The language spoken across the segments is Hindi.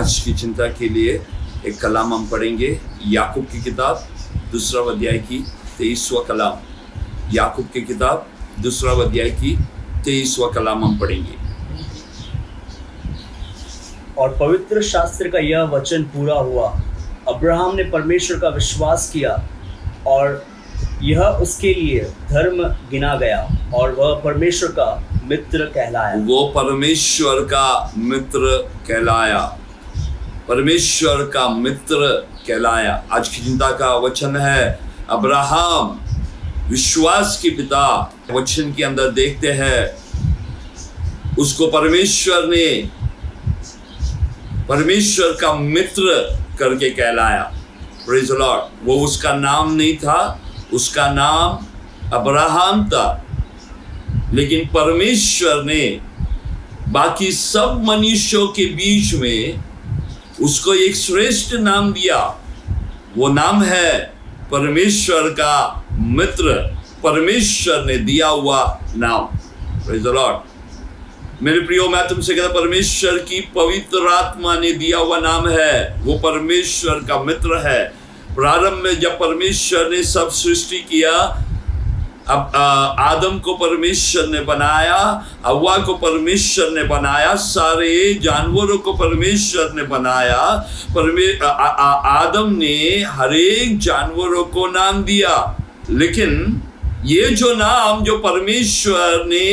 आज की चिंता के लिए एक कलाम हम पढ़ेंगे। याकूब की किताब 2 अध्याय की 23वां कलाम। याकूब की किताब 2 अध्याय की 23वां कलाम हम पढ़ेंगे। और पवित्र शास्त्र का यह वचन पूरा हुआ, अब्राहम ने परमेश्वर का विश्वास किया और यह उसके लिए धर्म गिना गया और वह परमेश्वर का मित्र कहलाया। वो परमेश्वर का मित्र कहलाया। परमेश्वर का मित्र कहलाया। आज की चिंता का वचन है अब्राहम विश्वास के पिता। वचन के अंदर देखते हैं उसको परमेश्वर का मित्र करके कहलाया। Praise the Lord. वो उसका नाम नहीं था, उसका नाम अब्राहम था, लेकिन परमेश्वर ने बाकी सब मनुष्यों के बीच में उसको एक श्रेष्ठ नाम दिया। वो नाम है परमेश्वर का मित्र। परमेश्वर ने दिया हुआ नाम। Praise the Lord. मेरे प्रियो, मैं तुमसे कहता, परमेश्वर की पवित्र आत्मा ने दिया हुआ नाम है। वो परमेश्वर का मित्र है। प्रारंभ में जब परमेश्वर ने सब सृष्टि किया, अब आदम को परमेश्वर ने बनाया, हव्वा को परमेश्वर ने बनाया, सारे जानवरों को परमेश्वर ने बनाया। आदम ने हर एक जानवरों को नाम दिया, लेकिन ये जो नाम जो परमेश्वर ने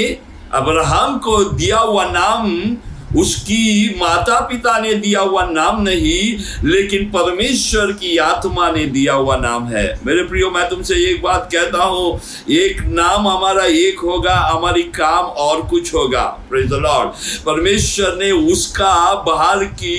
अब्राहम को दिया हुआ नाम, उसकी माता पिता ने दिया हुआ नाम नहीं, लेकिन परमेश्वर की आत्मा ने दिया हुआ नाम है। मेरे प्रियो, मैं तुमसे एक बात कहता हूँ, एक नाम हमारा एक होगा, हमारी काम और कुछ होगा। Praise the Lord. परमेश्वर ने उसका बाहर की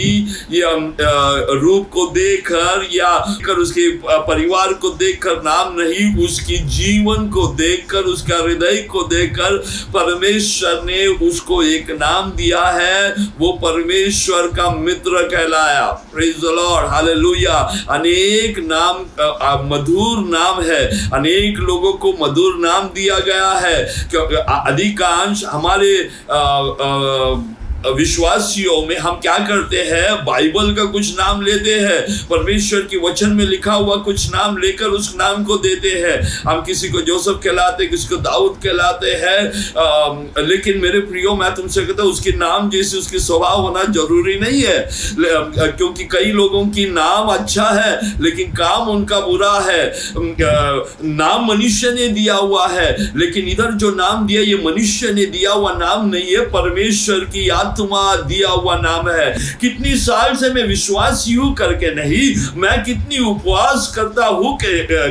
रूप को देखकर या उसके परिवार को देखकर नाम नहीं, उसकी जीवन को देखकर, उसका हृदय को देखकर परमेश्वर ने उसको एक नाम दिया है। वो परमेश्वर का मित्र कहलाया। Praise the Lord. हालेलुया। अनेक नाम मधुर नाम है। अनेक लोगों को मधुर नाम दिया गया है, क्योंकि अधिकांश हमारे विश्वासियों में हम क्या करते हैं, बाइबल का कुछ नाम लेते हैं, परमेश्वर के वचन में लिखा हुआ कुछ नाम लेकर उस नाम को देते हैं। हम किसी को जोसेफ कहलाते, किसी को दाऊद कहलाते हैं, लेकिन मेरे प्रियो, मैं तुमसे कहता हूं, उसके नाम जैसे उसके स्वभाव होना जरूरी नहीं है, क्योंकि कई लोगों की नाम अच्छा है लेकिन काम उनका बुरा है। नाम मनुष्य ने दिया हुआ है, लेकिन इधर जो नाम दिया, ये मनुष्य ने दिया हुआ नाम नहीं है, परमेश्वर की आत्मा दिया हुआ नाम है। कितनी साल से मैं विश्वास यूं करके नहीं, मैं कितनी उपवास करता हूं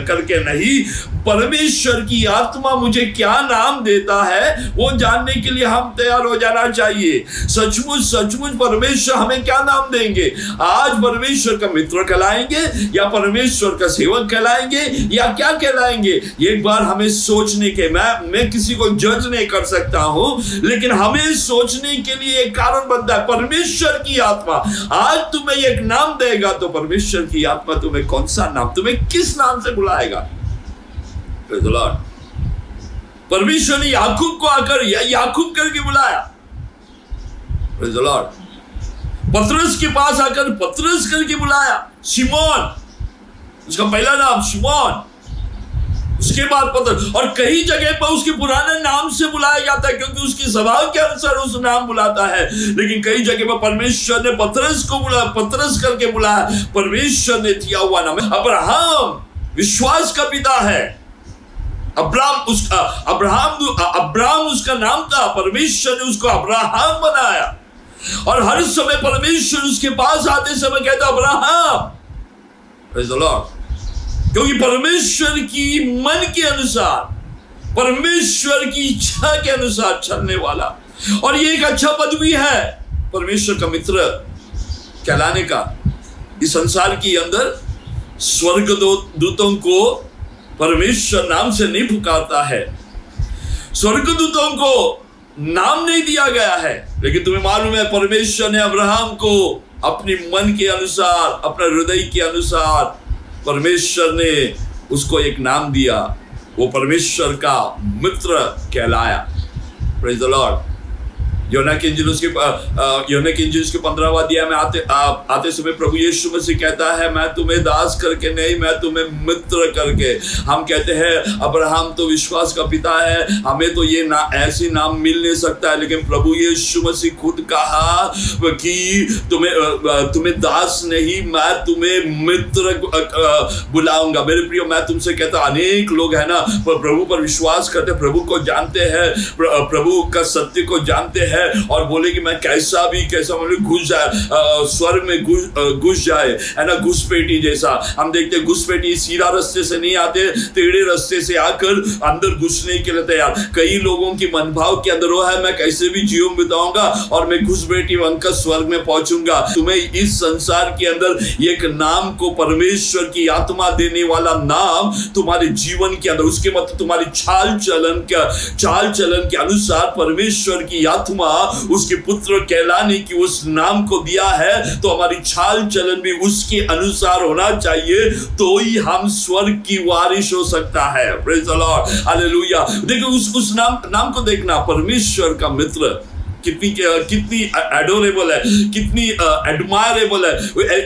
करके नहीं, परमेश्वर की आत्मा मुझे क्या नाम देता है वो जानने के लिए हम तैयार हो जाना चाहिए। सचमुच परमेश्वर हमें क्या नाम देंगे? आज परमेश्वर का मित्र कहलाएंगे या परमेश्वर का सेवक कहलाएंगे या क्या कहलाएंगे? एक बार हमें सोचने के, मैं किसी को जज नहीं कर सकता हूं, लेकिन हमें सोचने के लिए एक कारण बनता है। परमेश्वर की आत्मा आज तुम्हें एक नाम देगा, तो परमेश्वर की आत्मा तुम्हें कौन सा नाम, तुम्हें किस नाम से बुलाएगा? Praise the Lord. परमेश्वर ने याकूब को आकर याकूब करके बुलाया। Praise the Lord. पतरस के पास आकर पतरस करके बुलाया। शिमोन, उसका पहला नाम शिमोन, उसके बाद पतरस, और कई जगह पर उसके पुराने नाम से बुलाया जाता है, क्योंकि उसकी स्वभाव के अनुसार उस नाम बुलाता है। लेकिन कई जगह पर परमेश्वर ने पतरस को बुलाया, पतरस करके बुलाया। परमेश्वर ने दिया हुआ नाम है। अब्राहम विश्वास का पिता है। अब्राहम उसका नाम था, परमेश्वर ने उसको अब्राहम बनाया, और हर समय परमेश्वर उसके पास आते समय कहता अब्राहम। Praise the Lord. क्योंकि परमेश्वर की मन के अनुसार, परमेश्वर की इच्छा के अनुसार चलने वाला, और ये एक अच्छा पदवी है परमेश्वर का मित्र कहलाने का। इस संसार के अंदर स्वर्गदूतों को परमेश्वर नाम से नहीं पुकारता है, स्वर्गदूतों को नाम नहीं दिया गया है, लेकिन तुम्हें मालूम है परमेश्वर ने अब्राहम को अपने मन के अनुसार, अपने हृदय के अनुसार परमेश्वर ने उसको एक नाम दिया। वो परमेश्वर का मित्र कहलाया। Praise the Lord. यूहन्ना के इंजील उसके 15वां अध्याय में आते समय प्रभु यीशु मसीह कहता है, मैं तुम्हें दास करके नहीं, मैं तुम्हें मित्र करके। हम कहते हैं अब्राहम तो विश्वास का पिता है, हमें तो ये ऐसी नाम मिल नहीं सकता है, लेकिन प्रभु यीशु मसीह खुद कहा कि तुम्हें दास नहीं, मैं तुम्हें मित्र बुलाऊंगा। मेरे प्रियो, मैं तुमसे कहता, अनेक लोग है ना प्रभु पर विश्वास करते, प्रभु को जानते हैं, प्रभु का सत्य को जानते हैं, और बोले कि मैं कैसा मतलब घुस जाए, स्वर्ग में घुस जाए, है ना, घुसपैठी जैसा। हम देखते हैं घुसपैठी सीधा रास्ते से नहीं आते, टेढ़े रास्ते से आकर अंदर घुसने के लिए तैयार। कई लोगों की मनभाव के अंदर वो है, मैं कैसे भी जीवन बिताऊंगा और मैं घुसपैठी बनकर स्वर्ग में पहुंचूंगा। तुम्हें इस संसार के अंदर एक नाम को, परमेश्वर की आत्मा देने वाला नाम तुम्हारे जीवन के अंदर, उसके मतलब तुम्हारी चाल चलन के अनुसार परमेश्वर की आत्मा उसके पुत्र कहलाने की उस नाम को दिया है, तो हमारी चाल चलन भी उसके अनुसार होना चाहिए, तो ही हम स्वर्ग की वारिश हो सकता है। Praise the Lord, hallelujah. देखो उस नाम को देखना, परमेश्वर का मित्र, कितनी एडोरेबल है, कितनी एडमायरेबल है,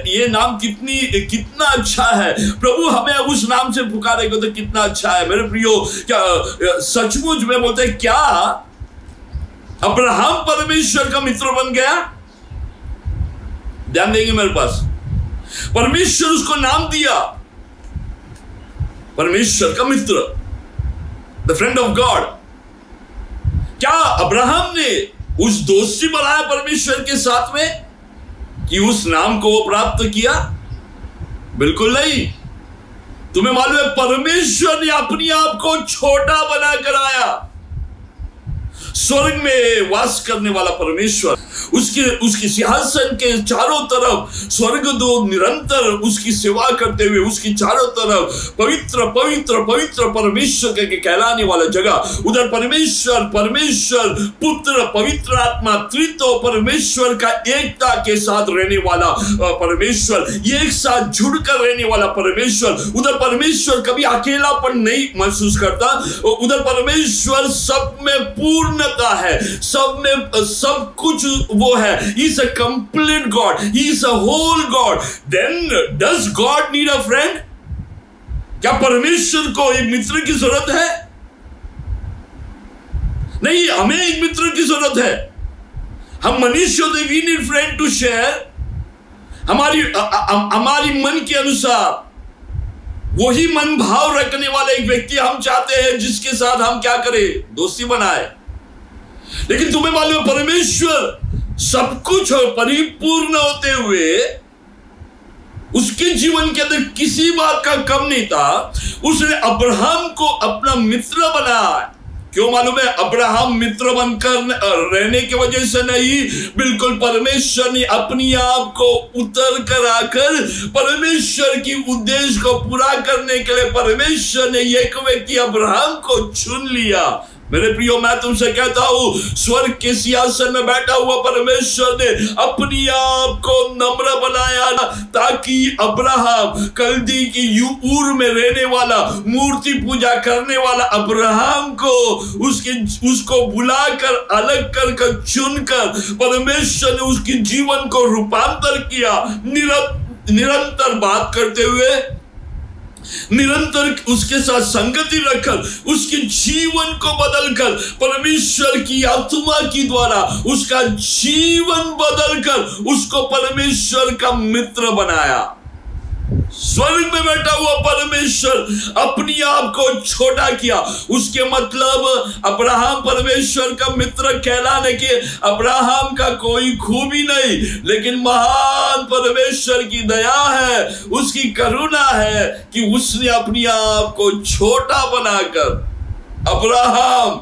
ये नाम कितना अच्छा है। प्रभु हमें उस नाम से पुकारेगा तो कितना अच्छा है। मेरे प्रियो, क्या सचमुच में बोलते हैं, क्या अब्राहम परमेश्वर का मित्र बन गया? ध्यान देंगे मेरे पास, परमेश्वर उसको नाम दिया, परमेश्वर का मित्र, द फ्रेंड ऑफ गॉड। क्या अब्राहम ने उस दोस्ती बनाया परमेश्वर के साथ में कि उस नाम को वो प्राप्त किया? बिल्कुल नहीं। तुम्हें मालूम है, परमेश्वर ने अपने आप को छोटा बनाकर आया। स्वर्ग में वास करने वाला परमेश्वर, उसके सिंहासन के चारों तरफ स्वर्गदूत निरंतर उसकी सेवा करते हुए, उसकी चारों तरफ पवित्र पवित्र पवित्र परमेश्वर के कहलाने वाला जगह, उधर परमेश्वर पुत्र पवित्र आत्मा त्रित्व परमेश्वर का एकता के साथ रहने वाला परमेश्वर, एक साथ जुड़कर रहने वाला परमेश्वर। उधर परमेश्वर कभी अकेलापन नहीं महसूस करता, उधर परमेश्वर सब में पूर्ण है, सब में सब कुछ वो है। He is a complete God. He is a whole God. Then does God need a friend? क्या परमेश्वर को एक मित्र की जरूरत है? नहीं, हमें एक मित्र की जरूरत है। हम मनुष्य होते, we need friend to share हमारी मन के अनुसार वही मन भाव रखने वाला एक व्यक्ति हम चाहते हैं, जिसके साथ हम क्या करें, दोस्ती बनाए। लेकिन तुम्हें मालूम है, परमेश्वर सब कुछ परिपूर्ण होते हुए उसके जीवन के अंदर किसी बात का कम नहीं था। उसने अब्राहम को अपना मित्र बनाया। क्यों मालूम है? अब्राहम मित्र बनकर रहने की वजह से नहीं, बिल्कुल परमेश्वर ने अपने आप को उतर कर आकर परमेश्वर की उद्देश्य को पूरा करने के लिए परमेश्वर ने एक व्यक्ति अब्राहम को चुन लिया। मेरे प्रियो, मैं तुमसे कहता हूं, स्वर्ग के सिंहासन में बैठा हुआ परमेश्वर ने अपने आप को नम्र बनाया, ताकि अब्राहम, कल्दी की ऊर में रहने वाला, मूर्ति पूजा करने वाला अब्राहम को उसको बुलाकर, अलग कर चुनकर परमेश्वर ने उसके जीवन को रूपांतर किया। निरंतर बात करते हुए, निरंतर उसके साथ संगति रखकर, उसके जीवन को बदलकर, परमेश्वर की आत्मा की द्वारा उसका जीवन बदलकर उसको परमेश्वर का मित्र बनाया। स्वर्ग में बैठा हुआ परमेश्वर अपने आप को छोटा किया। उसके मतलब अब्राहम परमेश्वर का मित्र कहलाने के अब्राहम का कोई खूबी नहीं, लेकिन महान परमेश्वर की दया है, उसकी करुणा है कि उसने अपने आप को छोटा बनाकर अब्राहम,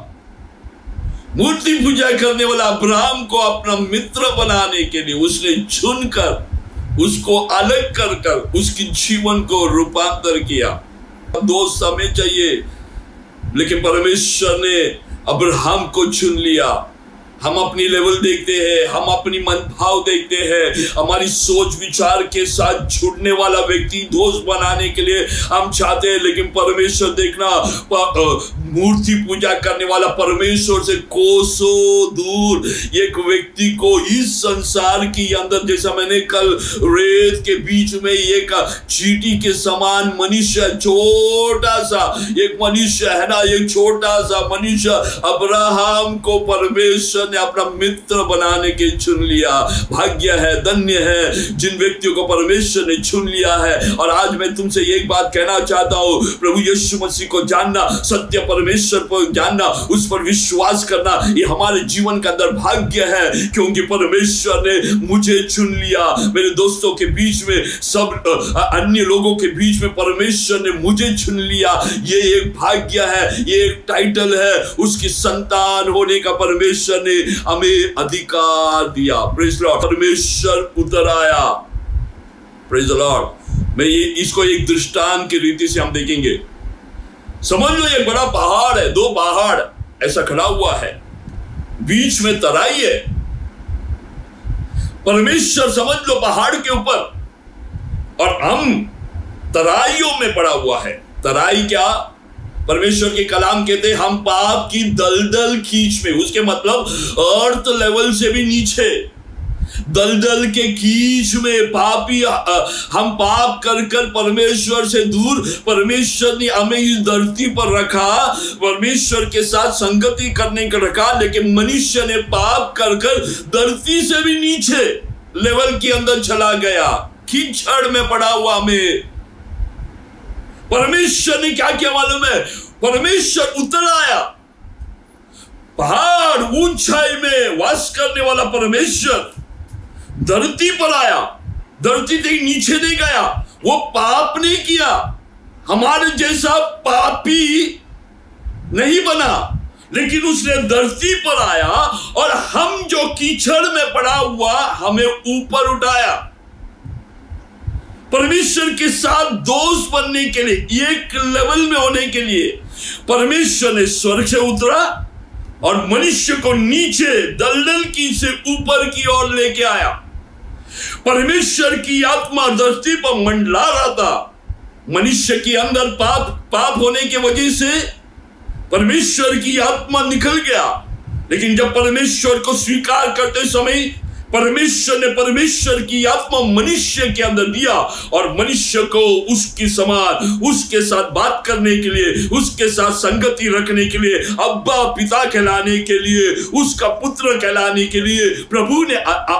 मूर्ति पूजा करने वाला अब्राहम को अपना मित्र बनाने के लिए उसने चुनकर, उसको अलग कर उसके जीवन को रूपांतर किया। दोस्त हमें चाहिए, लेकिन परमेश्वर ने अब्राहम को चुन लिया। हम अपनी लेवल देखते हैं, हम अपनी मन भाव देखते हैं, हमारी सोच विचार के साथ जुड़ने वाला व्यक्ति दोस्त बनाने के लिए हम चाहते हैं। लेकिन परमेश्वर देखना, मूर्ति पूजा करने वाला परमेश्वर से कोसों दूर एक व्यक्ति को इस संसार के अंदर, जैसा मैंने कल रेत के बीच में एक चींटी के समान मनुष्य, छोटा सा एक मनुष्य है ना, एक छोटा सा मनुष्य अब्राहम को परमेश्वर ने अपना मित्र बनाने के चुन लिया। भाग्य है, धन्य है जिन व्यक्तियों को परमेश्वर ने चुन लिया है। और आज मैं तुमसे एक बात कहना चाहता हूं, प्रभु यीशु मसीह को जानना, सत्य परमेश्वर को जानना, उस पर विश्वास करना, ये हमारे जीवन का अंदर भाग्य है, क्योंकि परमेश्वर ने मुझे चुन लिया। मेरे दोस्तों के बीच में, सब अन्य लोगों के बीच में परमेश्वर ने मुझे चुन लिया। ये एक भाग्य है, ये एक टाइटल है, उसकी संतान होने का परमेश्वर ने हमें अधिकार दिया। Praise Lord. परमेश्वर उतर आया। Praise Lord. मैं ये इसको एक दृष्टांत की रीति से हम देखेंगे। समझ लो एक बड़ा पहाड़ है, दो पहाड़ ऐसा खड़ा हुआ है, बीच में तराई है। परमेश्वर समझ लो पहाड़ के ऊपर, और हम तराइयों में पड़ा हुआ है। तराई क्या? परमेश्वर के कलाम कहते हैं हम पाप की दलदल कीच में, उसके मतलब अर्थ लेवल से भी नीचे, दलदल के कीच में पापी हम पाप कर कर परमेश्वर से दूर। परमेश्वर ने हमें इस धरती पर रखा, परमेश्वर के साथ संगति करने का रखा, लेकिन मनुष्य ने पाप कर कर धरती से भी नीचे लेवल के अंदर चला गया, कीचड़ में पड़ा हुआ हमें। परमेश्वर ने क्या किया मालूम है? परमेश्वर उतर आया, पहाड़ ऊंचाई में वास करने वाला परमेश्वर धरती पर आया, धरती से नीचे नहीं गया। वो पाप नहीं किया, हमारे जैसा पापी नहीं बना, लेकिन उसने धरती पर आया और हम जो कीचड़ में पड़ा हुआ हमें ऊपर उठाया। परमेश्वर के साथ दोस्त बनने के लिए, एक लेवल में होने के लिए परमेश्वर ने स्वर्ग से उतरा और मनुष्य को नीचे दलदल की से ऊपर की ओर लेके आया। परमेश्वर की आत्मा धरती पर मंडला रहा था। मनुष्य के अंदर पाप होने की वजह से परमेश्वर की आत्मा निकल गया, लेकिन जब परमेश्वर को स्वीकार करते समय परमेश्वर ने परमेश्वर की आत्मा मनुष्य के अंदर दिया और मनुष्य को उसकी समान, उसके साथ बात करने के लिए, उसके साथ संगति रखने के लिए, अब्बा पिता कहलाने के लिए, उसका पुत्र कहलाने के लिए प्रभु ने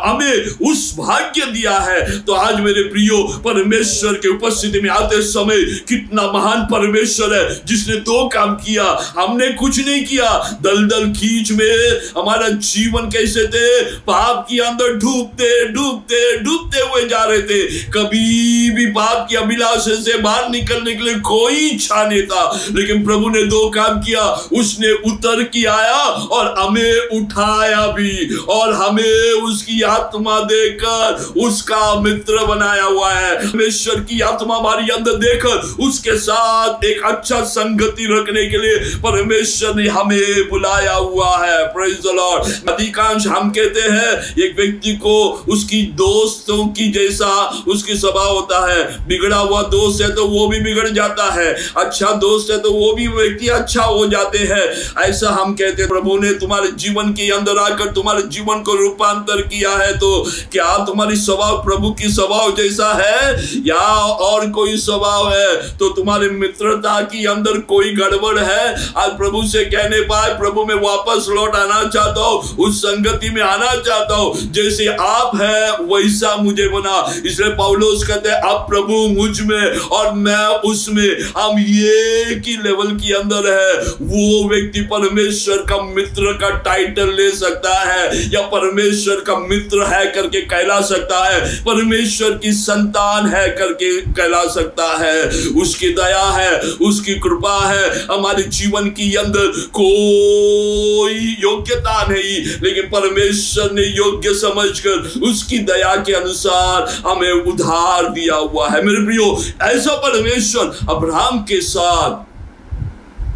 हमें उस भाग्य दिया है। तो आज मेरे प्रियो, परमेश्वर के उपस्थिति में आते समय कितना महान परमेश्वर है जिसने दो काम किया। हमने कुछ नहीं किया, दलदल कीच में हमारा जीवन कैसे थे, पाप की डूबते डूबते डूबते हुए जा रहे थे। कभी भी पाप की अभिलाषा से बाहर निकलने के लिए कोई इच्छा नहीं था, लेकिन प्रभु ने दो काम किया। उसने उतर के आया और हमें उठाया भी, और हमें उसकी आत्मा देकर उसका मित्र बनाया हुआ है। परमेश्वर की आत्मा हमारी अंदर देकर उसके साथ एक अच्छा संगति रखने के लिए परमेश्वर ने हमें बुलाया हुआ है। Praise the Lord. अधिकांश हम कहते हैं एक व्यक्ति को उसकी दोस्तों की जैसा उसकी स्वभाव होता है। बिगड़ा हुआ दोस्त है तो वो भी बिगड़ जाता है, अच्छा दोस्त है तो वो भी व्यक्ति अच्छा हो जाते हैं, ऐसा हम कहते हैं। प्रभु ने तुम्हारे जीवन के अंदर आकर तुम्हारे जीवन को रूपांतर किया है, तो क्या तुम्हारी स्वभाव प्रभु की स्वभाव जैसा है या और कोई स्वभाव है? तो तुम्हारे मित्रता की अंदर कोई गड़बड़ है। आज प्रभु से कहने पाए, प्रभु मैं वापस लौट आना चाहता हूँ, उस संगति में आना चाहता हूँ, जैसे आप है वैसा मुझे बना। इसलिए पौलुस कहते हैं अब प्रभु मुझ में और मैं उसमें, हम एक ही लेवल के अंदर है। वो व्यक्ति परमेश्वर का मित्र का टाइटल ले सकता है या परमेश्वर का मित्र है करके कहला सकता है, परमेश्वर की संतान है करके कहला सकता है। उसकी दया है, उसकी कृपा है। हमारे जीवन के अंदर कोई योग्यता नहीं, लेकिन परमेश्वर ने योग्य समझकर उसकी दया के अनुसार हमें उधार दिया हुआ है। मेरे प्रियो, ऐसा परमेश्वर अब्राहम के साथ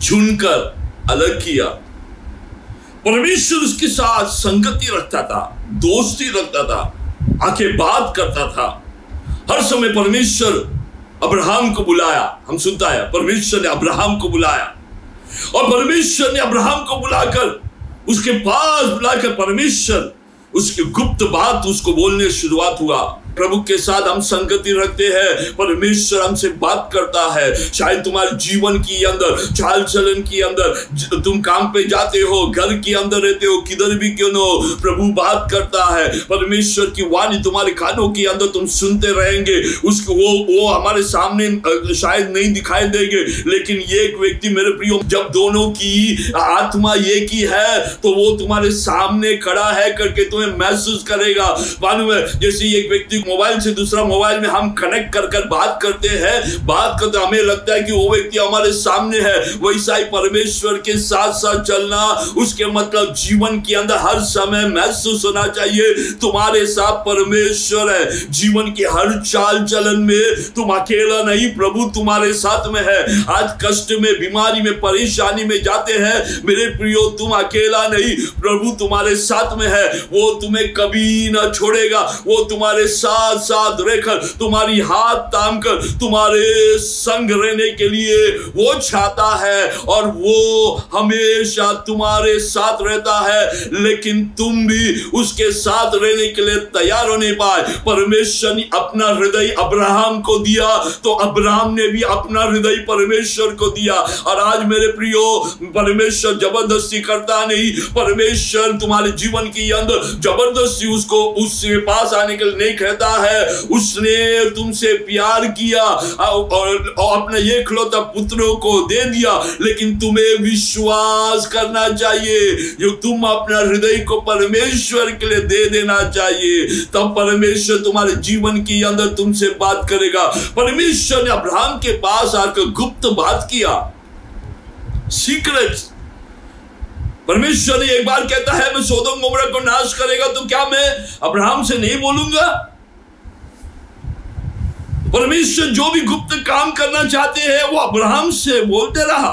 चुनकर अलग किया। परमेश्वर उसके साथ संगति रखता था, दोस्ती रखता था, आके बात करता था। हर समय परमेश्वर अब्राहम को बुलाया, हम सुनता है परमेश्वर ने अब्राहम को बुलाया, और परमेश्वर ने अब्राहम को बुलाकर उसके पास बुलाकर परमेश्वर उसकी गुप्त बात उसको बोलने शुरुआत हुआ। प्रभु के साथ हम संगति रखते हैं, परमेश्वर हमसे बात करता है। शायद तुम्हारे जीवन की अंदर, चाल चलन की अंदर, तुम काम पे जाते हो, घर के अंदर रहते हो, किधर भी क्यों न हो, प्रभु बात करता है। परमेश्वर की वाणी तुम्हारे कानों के अंदर तुम सुनते रहेंगे। उसको वो हमारे सामने शायद नहीं दिखाई देंगे, लेकिन ये एक व्यक्ति मेरे प्रियो, जब दोनों की आत्मा एक ही है तो वो तुम्हारे सामने खड़ा है करके तुम्हें महसूस करेगा। मालूम है, जैसे एक व्यक्ति मोबाइल से दूसरा मोबाइल में हम कनेक्ट कर बात करते हैं, बात करते हमें लगता है कि वो व्यक्ति हमारे सामने है। वैसा ही परमेश्वर के साथ साथ चलना, उसके मतलब जीवन के अंदर हर समय महसूस होना चाहिए तुम्हारे साथ परमेश्वर है। जीवन के हर चाल चलन में तुम अकेला नहीं, प्रभु तुम्हारे साथ में है। आज कष्ट में, बीमारी में, परेशानी में जाते हैं मेरे प्रियो, तुम अकेला नहीं, प्रभु तुम्हारे साथ में है। वो तुम्हें कभी ना छोड़ेगा, वो तुम्हारे साथ रहकर, तुम्हारी हाथ थाम कर, तुम्हारे संग रहने के लिए वो चाहता है, और वो हमेशा तुम्हारे साथ रहता है। लेकिन तुम भी उसके साथ रहने के लिए तैयार हो नहीं पाए। परमेश्वर ने अपना हृदय अब्राहम को दिया, तो अब्राहम ने भी अपना हृदय परमेश्वर को दिया। और आज मेरे प्रियो, परमेश्वर जबरदस्ती करता नहीं। परमेश्वर तुम्हारे जीवन के अंदर जबरदस्ती उसको उसके पास आने के लिए नहीं कहता है। उसने तुमसे प्यार किया और अपने एकलौता पुत्रों को दे दिया, लेकिन तुम्हें विश्वास करना चाहिए। जो तुम अपना हृदय को परमेश्वर के लिए दे देना चाहिए, तब परमेश्वर तुम्हारे जीवन के अंदर तुमसे बात करेगा। परमेश्वर ने अब्राहम के पास आकर गुप्त बात किया, सीक्रेट। परमेश्वर ने एक बार कहता है मैं सोदोम गोमोरा को नाश करेगा, तो क्या मैं अब्राहम से नहीं बोलूंगा? परमेश्वर जो भी गुप्त काम करना चाहते हैं वो अब्राहम से बोलते रहा।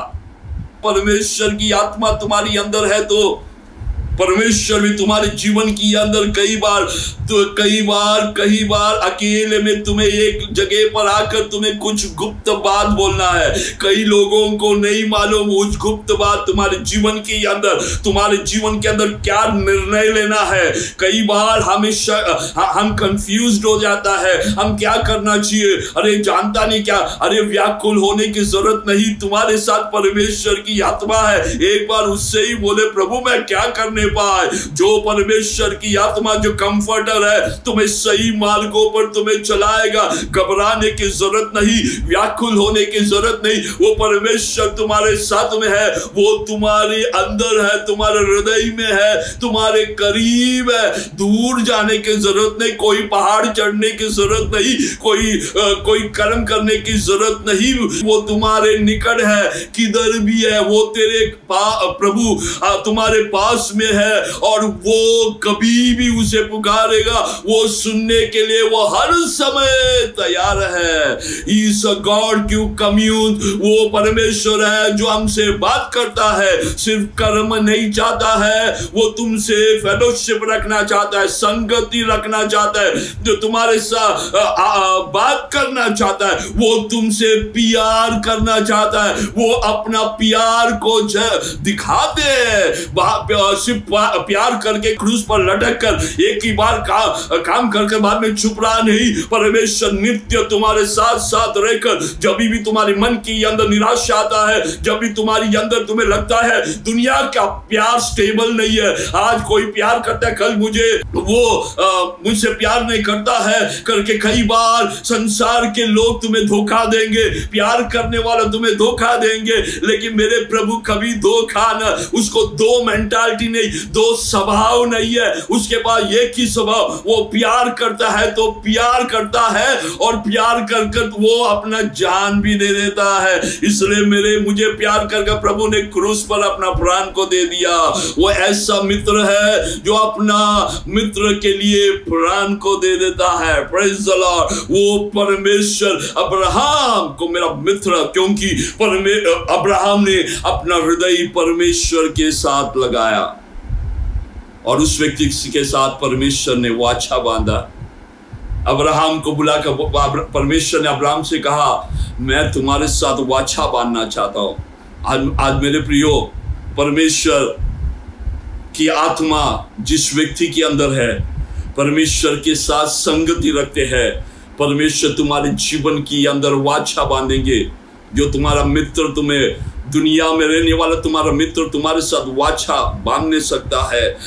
परमेश्वर की आत्मा तुम्हारी अंदर है तो परमेश्वर भी तुम्हारे जीवन के अंदर कई बार अकेले में तुम्हें एक जगह पर आकर तुम्हें कुछ गुप्त बात बोलना है। कई लोगों को नहीं मालूम उस गुप्त बात तुम्हारे जीवन के अंदर, तुम्हारे जीवन के अंदर क्या निर्णय लेना है। कई बार हम कंफ्यूज्ड हो जाता है, हम क्या करना चाहिए, अरे जानता नहीं क्या, अरे व्याकुल होने की जरूरत नहीं। तुम्हारे साथ परमेश्वर की आत्मा है, एक बार उससे ही बोले प्रभु मैं क्या करने पाए। जो परमेश्वर की आत्मा, जो कंफर्टर है, तुम्हें सही मार्गों पर तुम्हें चलाएगा। घबराने की जरूरत नहीं, व्याकुल होने की जरूरत नहीं। वो परमेश्वर तुम्हारे साथ में है, वो तुम्हारे अंदर है, तुम्हारे हृदय में है, तुम्हारे करीब है। दूर जाने की जरूरत नहीं, कोई पहाड़ चढ़ने की जरूरत नहीं, कोई कर्म करने की जरूरत नहीं। वो तुम्हारे निकट है, किधर भी है वो तेरे प्रभु तुम्हारे पास में है, और वो कभी भी उसे पुकारेगा, वो सुनने के लिए वो हर समय तैयार है। इस गॉड क्यू कम्यून, वो परमेश्वर है जो हमसे बात करता है, सिर्फ कर्म नहीं चाहता है, वो तुमसे फेलोशिप रखना चाहता है, संगति रखना चाहता है, जो तुम्हारे साथ बात करना चाहता है, वो तुमसे प्यार करना चाहता है। वो अपना प्यार को दिखाते हैं, सिर्फ प्यार करके क्रूस पर लटक कर एक ही बार काम करके बाद में चुप रहा नहीं। परमेश्वर नित्य तुम्हारे साथ साथ रहकर, जब भी तुम्हारे मन के अंदर निराशा आता है, जब भी तुम्हारी अंदर तुम्हें लगता है दुनिया का प्यार स्टेबल नहीं है, आज कोई प्यार करता है, कल मुझसे प्यार नहीं करता है करके कई बार संसार के लोग तुम्हें धोखा देंगे, प्यार करने वाला तुम्हें धोखा देंगे, लेकिन मेरे प्रभु कभी धोखा न, उसको दो मेंटालिटी नहीं, दो स्वभाव नहीं है, उसके पास एक ही स्वभाव। वो प्यार करता है तो प्यार करता है, और प्यार कर वो अपना जान भी दे देता है। इसलिए मुझे प्यार करके प्रभु ने क्रूस पर अपना प्राण को दे दिया। वो ऐसा मित्र है जो अपना मित्र के लिए प्राण को दे देता है। Praise the Lord. वो परमेश्वर अब्राहम को मेरा मित्र, क्योंकि अब्राहम ने अपना हृदय परमेश्वर के साथ लगाया। और उस व्यक्ति के साथ परमेश्वर ने वाचा बांधा। अब्राहम को बुलाकर परमेश्वर ने अब्राहम से कहा, मैं तुम्हारे साथ वाचा बांधना चाहता हूं। आज मेरे प्रियो, परमेश्वर की आत्मा जिस व्यक्ति के अंदर है, परमेश्वर के साथ संगति रखते हैं, परमेश्वर तुम्हारे जीवन के अंदर वाचा बांधेंगे। जो तुम्हारा मित्र, तुम्हें दुनिया में रहने वाला तुम्हारा मित्र तुम्हारे साथ वाचा बांध नहीं सकता है।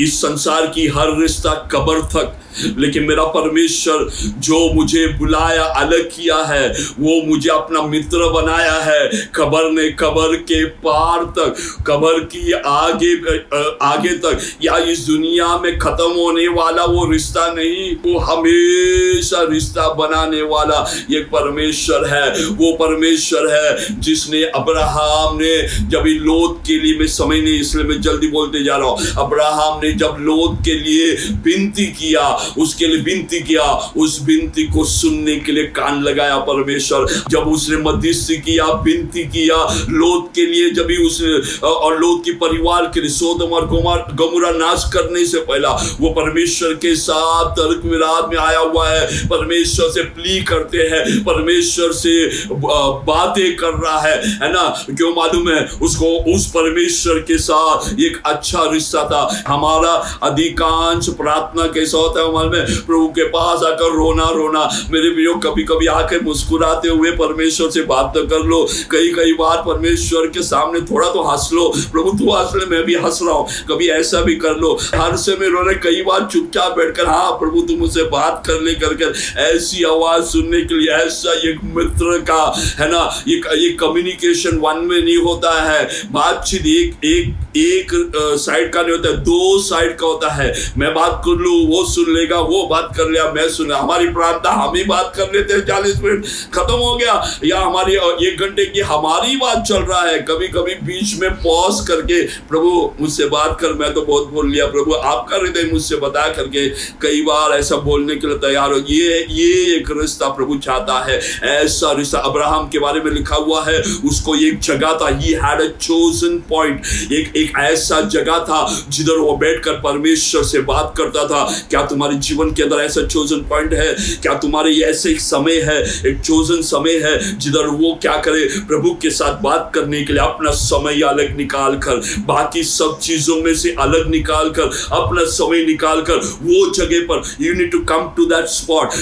इस संसार की हर रिश्ता कब्र तक, लेकिन मेरा परमेश्वर जो मुझे बुलाया, अलग किया है, वो मुझे अपना मित्र बनाया है। कब्र ने, कब्र के पार तक, कब्र की आगे तक, या इस दुनिया में खत्म होने वाला वो रिश्ता नहीं, वो हमेशा रिश्ता बनाने वाला एक परमेश्वर है। वो परमेश्वर है जिसने अब्राहम ने, जब लोत के लिए, मैं समय नहीं इसलिए मैं जल्दी बोलते जा रहा हूं, अब्राहम ने जब लोत के लिए विनती किया, उसके लिए विनती किया, उस विनती को सुनने के लिए कान लगाया परमेश्वर। जब उसने मध्यस्थी किया, विनती किया लोत के लिए, जब भी उसने और लोत के परिवार के लिए, सोदम और गमोरा नाश करने से पहला वो परमेश्वर के साथ तर्क विवाद में आया हुआ है, परमेश्वर से प्ली करते हैं, परमेश्वर से बातें कर रहा है ना। क्यों मालूम है? उसको उस परमेश्वर के साथ एक अच्छा रिश्ता था। हमारा अधिकांश प्रार्थना कैसा होता है हमारे में, प्रभु के पास आकर रोना। मेरे प्रियो, कभी कभी आकर मुस्कुराते हुए परमेश्वर से बात तो कर लो। कई बार परमेश्वर के सामने थोड़ा तो हंस लो, प्रभु तू हंस ले, मैं भी हंस रहा हूं, कभी ऐसा भी कर लो। हर से में रोने, कई बार चुपचाप बैठकर, हाँ प्रभु तू मुझसे बात कर ले कर ऐसी आवाज सुनने के लिए, ऐसा एक मित्र का है ना, ये कम्युनिकेशन वन में नहीं होता है। बातचीत एक साइड का नहीं होता है, दो साइड का होता है। मैं बात कर लूं, वो सुन लेगा, वो बात कर लिया, मैं सुन। हमारी प्रार्थना हम ही बात कर लेते हैं, 40 मिनट खत्म हो गया, या हमारी 1 घंटे की हमारी बात चल रहा है। कभी कभी बीच में पॉज करके, प्रभु मुझसे बात कर, मैं तो बहुत बोल लिया, प्रभु आपका हृदय मुझसे बता करके कई बार ऐसा बोलने के लिए तैयार हो। ये एक रिश्ता प्रभु चाहता है, ऐसा रिश्ता। अब्राहम के बारे में लिखा हुआ है, उसको एक जगह था, he had a chosen point, एक ऐसा जगह था जिधर वो बैठकर परमेश्वर से बात करता था। क्या तुम्हारे जीवन के अंदर ऐसा चोजन पॉइंट है? क्या तुम्हारे ऐसे एक समय है, एक चोजन समय है जिधर वो क्या करे, प्रभु के साथ बात करने के लिए अपना समय अलग निकाल कर, बाकी सब चीजों में से अलग निकाल कर, अपना समय निकाल कर वो जगह पर, you need to come to that spot.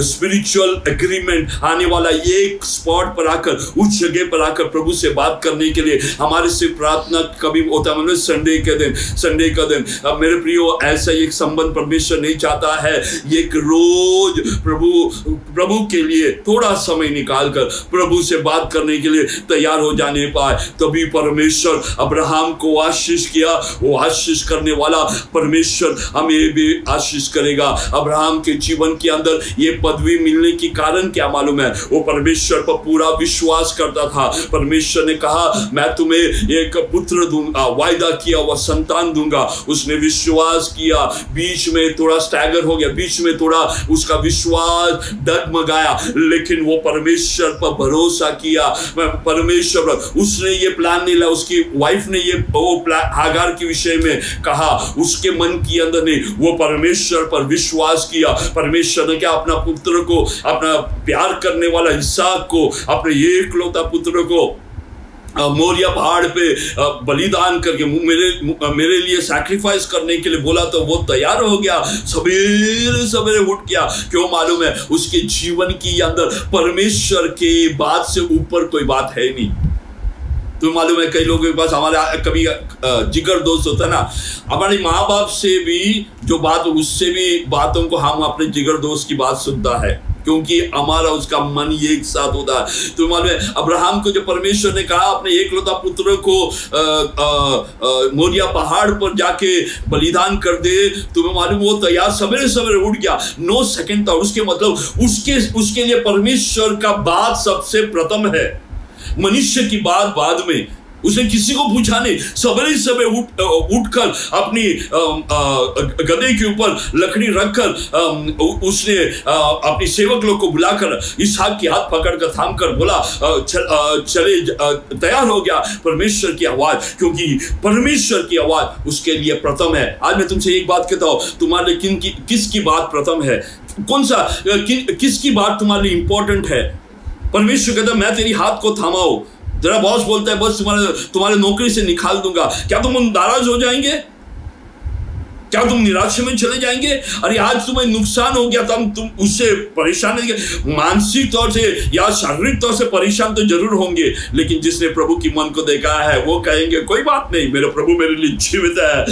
Spiritual agreement आने वाला एक स्पॉट पर आकर, उस जगह पर आकर प्रभु से बात करने के लिए। हमारे से प्रार्थना कभी होता है मतलब संडे का दिन। अब मेरे प्रियो, ऐसा एक संबंध परमेश्वर नहीं चाहता है। एक रोज प्रभु के लिए थोड़ा समय निकालकर प्रभु से बात करने के लिए तैयार हो जाने पाए, तभी परमेश्वर अब्राहम को आशीष किया। वो आशीष करने वाला परमेश्वर हमें भी आशीष करेगा। अब्राहम के जीवन के अंदर ये पदवी मिलने के कारण क्या मालूम है? वो परमेश्वर पर पूरा विश्वास करता था। परमेश्वर ने कहा मैं तुम्हें एक पुत्र दूंगा, वायदा किया हुआ संतान दूंगा। उसने विश्वास किया, बीच में थोड़ा स्टैगर हो गया, बीच में थोड़ा उसका विश्वास डगमगाया, लेकिन वो परमेश्वर पर भरोसा किया। परमेश्वर, उसने ये प्लान नहीं लाया, उसकी वाइफ ने ये हागार के विषय में कहा, उसके मन के अंदर नहीं, वो परमेश्वर पर विश्वास किया। परमेश्वर ने क्या, अपना पुत्र को, अपना प्यार करने वाला इसहाक को, अपने एकलौता पुत्र को मोरिया पहाड़ पे बलिदान करके मेरे लिए सैक्रिफाइस करने के लिए बोला, तो वो तैयार हो गया। सवेरे उठ गया। क्यों मालूम है? उसके जीवन के अंदर परमेश्वर के बात से ऊपर कोई बात है नहीं। तो मालूम है, कई लोगों के पास, हमारे कभी जिगर दोस्त होता है ना, हमारे माँ बाप से भी जो बात, उससे भी बातों को हम अपने जिगर दोस्त की बात सुनता है, क्योंकि हमारा उसका मन एक साथ होता है। तो मालूम है, अब्राहम को जो परमेश्वर ने कहा अपने एकलौता पुत्र को मोरिया पहाड़ पर जाके बलिदान कर दे, तुम्हें मालूम वो तैयार सवेरे उठ गया, 9 सेकंड था। उसके मतलब उसके लिए परमेश्वर का बात सबसे प्रथम है, मनुष्य की बात बाद में। उसने किसी को पूछा नहीं, सवेरे सवेरे उठकर अपनी गधे के ऊपर लकड़ी रखकर उसने अपनी सेवक लोग को बुलाकर इसहाक की हाथ पकड़कर थामकर बोला चले तैयार हो गया परमेश्वर की आवाज, क्योंकि परमेश्वर की आवाज उसके लिए प्रथम है। आज मैं तुमसे एक बात कहता हूं, तुम्हारे लिए किसकी बात प्रथम है, कौन सा किसकी बात तुम्हारे लिए इंपॉर्टेंट है। परमेश्वर कहता है मैं तेरी हाथ को थामाऊं। जरा बॉस बोलता है बस तुम्हारे नौकरी से निकाल दूंगा, क्या तुम नाराज हो जाएंगे? क्या तुम निराशा में चले जाएंगे? अरे आज तुम्हें नुकसान हो गया तो तुम उससे परेशान नहीं, मानसिक तौर से या शारीरिक तौर से परेशान तो जरूर होंगे, लेकिन जिसने प्रभु की मन को देखा है वो कहेंगे कोई बात नहीं, मेरे प्रभु मेरे लिए जीवित है,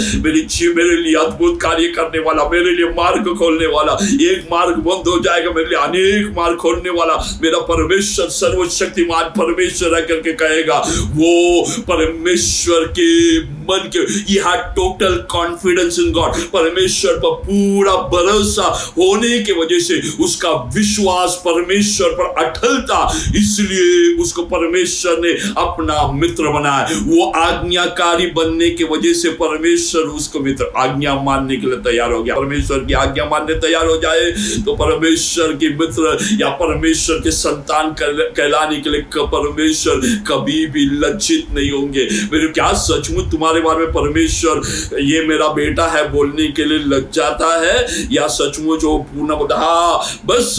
मेरे लिए अद्भुत कार्य करने वाला, मेरे लिए मार्ग खोलने वाला, एक मार्ग बंद हो जाएगा मेरे लिए अनेक मार्ग खोलने वाला मेरा परमेश्वर, सर्वशक्तिमान परमेश्वर है करके कहेगा। वो परमेश्वर के मन के, ये है टोटल कॉन्फिडेंस इन गॉड, परमेश्वर पर पूरा भरोसा होने के वजह से उसका विश्वास परमेश्वर पर अटल था, इसलिए उसको परमेश्वर ने अपना मित्र बनाया। वो आज्ञाकारी बनने की वजह से परमेश्वर उसको मित्र, आज्ञा मानने के लिए तैयार हो गया। परमेश्वर की आज्ञा मानने तैयार हो जाए तो परमेश्वर के मित्र या परमेश्वर के संतान कहलाने के लिए परमेश्वर कभी भी लज्जित नहीं होंगे। मेरे क्या सचमुच तुम्हारे बारे में परमेश्वर ये मेरा बेटा है बोलने के लिए लग जाता है, या सचमुच वो पूर्ण बस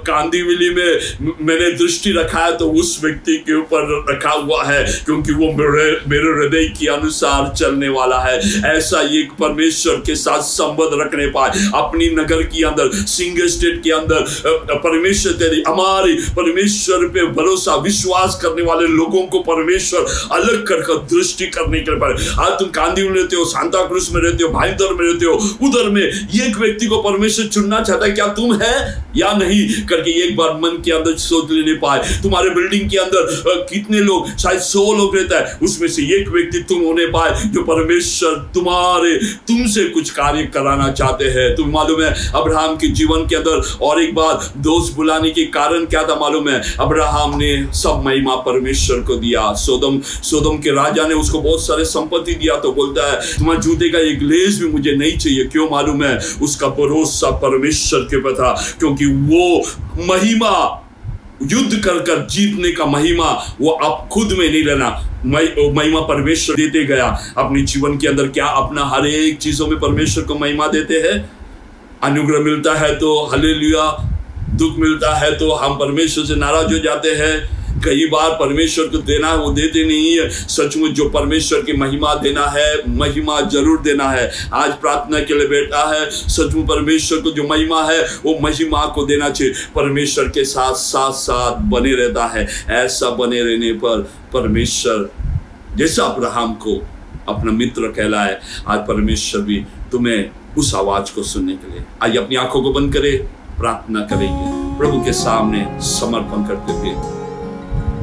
कांदीवली में मैंने दृष्टि रखा है तो उस व्यक्ति के ऊपर रखा हुआ है क्योंकि वो मेरे हृदय के अनुसार चलने वाला है। ऐसा एक परमेश्वर के साथ संबंध रखने पाए अपनी नगर के अंदर, सिंगल स्टेट के अंदर, परमेश्वर तेरी हमारी परमेश्वर पे भरोसा विश्वास करने वाले लोगों को परमेश्वर अलग कर दृष्टि करने के लिए पाए। आज तुम कांदीवली में रहते हो, सांता क्रूज में रहते हो, भाईंदर में रहते हो, उधर में एक व्यक्ति को परमेश्वर चुनना चाहता है, क्या तुम है या नहीं करके एक बार मन के अंदर सोच लेने पाए। तुम्हारे बिल्डिंग के अंदर कितने लोग, शायद 100 लोग रहता है, उसमें से एक व्यक्ति तुम होने पाए जो परमेश्वर तुमसे कुछ कार्य कराना चाहते हैं। तुम मालूम है अब्राहम के जीवन के अंदर और एक बार दोस्त बुलाने के कारण क्या था मालूम है? अब्राहम ने सब महिमा परमेश्वर को दिया। सोदम के राजा ने उसको बहुत सारे संपत्ति दिया तो बोलता है तुम्हारे जूते का एक लेस भी मुझे नहीं चाहिए। क्यों मालूम है? उसका भरोसा परमेश्वर के ऊपर था, क्योंकि वो महिमा युद्ध कर जीतने का महिमा वो आप खुद में नहीं लेना, महिमा परमेश्वर देते गया अपने जीवन के अंदर। क्या अपना हर एक चीजों में परमेश्वर को महिमा देते हैं? अनुग्रह मिलता है तो हालेलुया, दुख मिलता है तो हम परमेश्वर से नाराज हो जाते हैं। कई बार परमेश्वर को देना है वो देते नहीं है। सचमुच जो परमेश्वर की महिमा देना है, महिमा जरूर देना है। आज प्रार्थना के लिए बैठा है, सचमुच परमेश्वर को जो महिमा है वो महिमा को देना चाहिए। परमेश्वर के साथ साथ साथ बने रहता है। ऐसा बने रहने पर परमेश्वर जैसा अब्राहम को अपना मित्र कहलाए, आज परमेश्वर भी तुम्हें उस आवाज को सुनने के लिए। आज अपनी आंखों को बंद करे, प्रार्थना करेंगे प्रभु के सामने समर्पण करते हुए।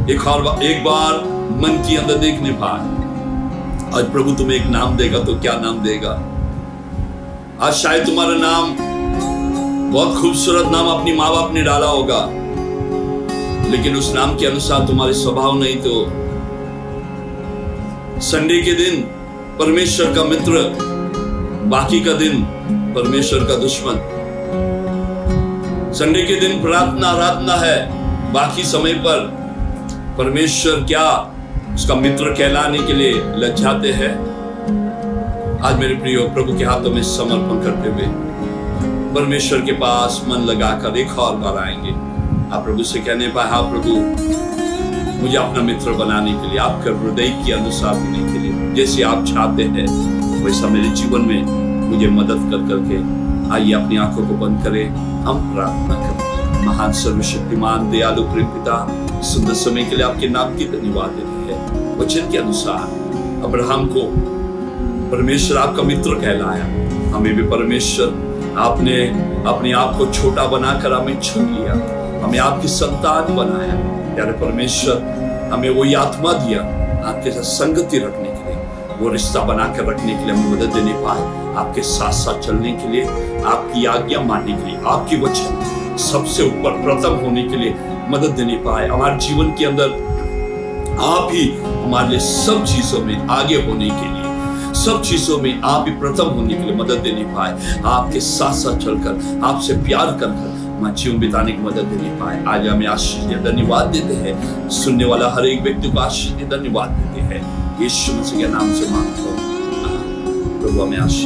एक बार मन के अंदर देखने पाए, आज प्रभु तुम्हें एक नाम देगा तो क्या नाम देगा? आज शायद तुम्हारा नाम बहुत खूबसूरत नाम अपनी माँ बाप ने डाला होगा, लेकिन उस नाम के अनुसार तुम्हारे स्वभाव नहीं। तो संडे के दिन परमेश्वर का मित्र, बाकी का दिन परमेश्वर का दुश्मन। संडे के दिन प्रार्थना आराधना है, बाकी समय पर परमेश्वर क्या उसका मित्र कहलाने के लिए लज्जाते हैं। आज मेरे प्रिय प्रभु के हाथों में समर्पण करते हुए परमेश्वर के पास मन लगाकर एक और बार आएंगे। आप प्रभु से कहने पाए, हाँ प्रभु मुझे अपना मित्र बनाने के लिए, आपके हृदय के अनुसार होने के लिए, जैसे आप चाहते हैं वैसा मेरे जीवन में मुझे मदद कर करके। आइए अपनी आंखों को बंद करें, हम प्रार्थना करें। महान सर्वशक्तिमान दयालु प्रेम पिता, सुंदर समय के लिए आपके नाम की धन्यवाद देते हैं। वचन के अनुसार अब्राहम को परमेश्वर आपका मित्र कहलाया, हमें भी परमेश्वर आपने अपने आप को छोटा बनाकर हमें चुन लिया, हमें आपकी संतान बनाया। प्यारे परमेश्वर हमें वही आत्मा दिया आपके साथ संगति रखने के लिए, वो रिश्ता बनाकर रखने के लिए हमें मदद देने पाए, आपके साथ साथ चलने के लिए, आपकी आज्ञा मानने के लिए, आपकी वचन सबसे ऊपर प्रथम होने के लिए मदद देने पाए। हमारे जीवन के अंदर आप ही हमारे लिए सब चीजों में आगे होने के लिए, सब चीजों में आप ही प्रथम होने के लिए मदद देने पाए। आपके साथ साथ चलकर, आपसे प्यार कर कर जीवन बिताने की मदद देने पाए। आज हमें आशीष दिया, धन्यवाद देते हैं। सुनने वाला हर एक व्यक्ति को आशीष दे, धन्यवाद देते हैं। यीशु मसीह के नाम से मांगता हूं, प्रभु हमें आशीष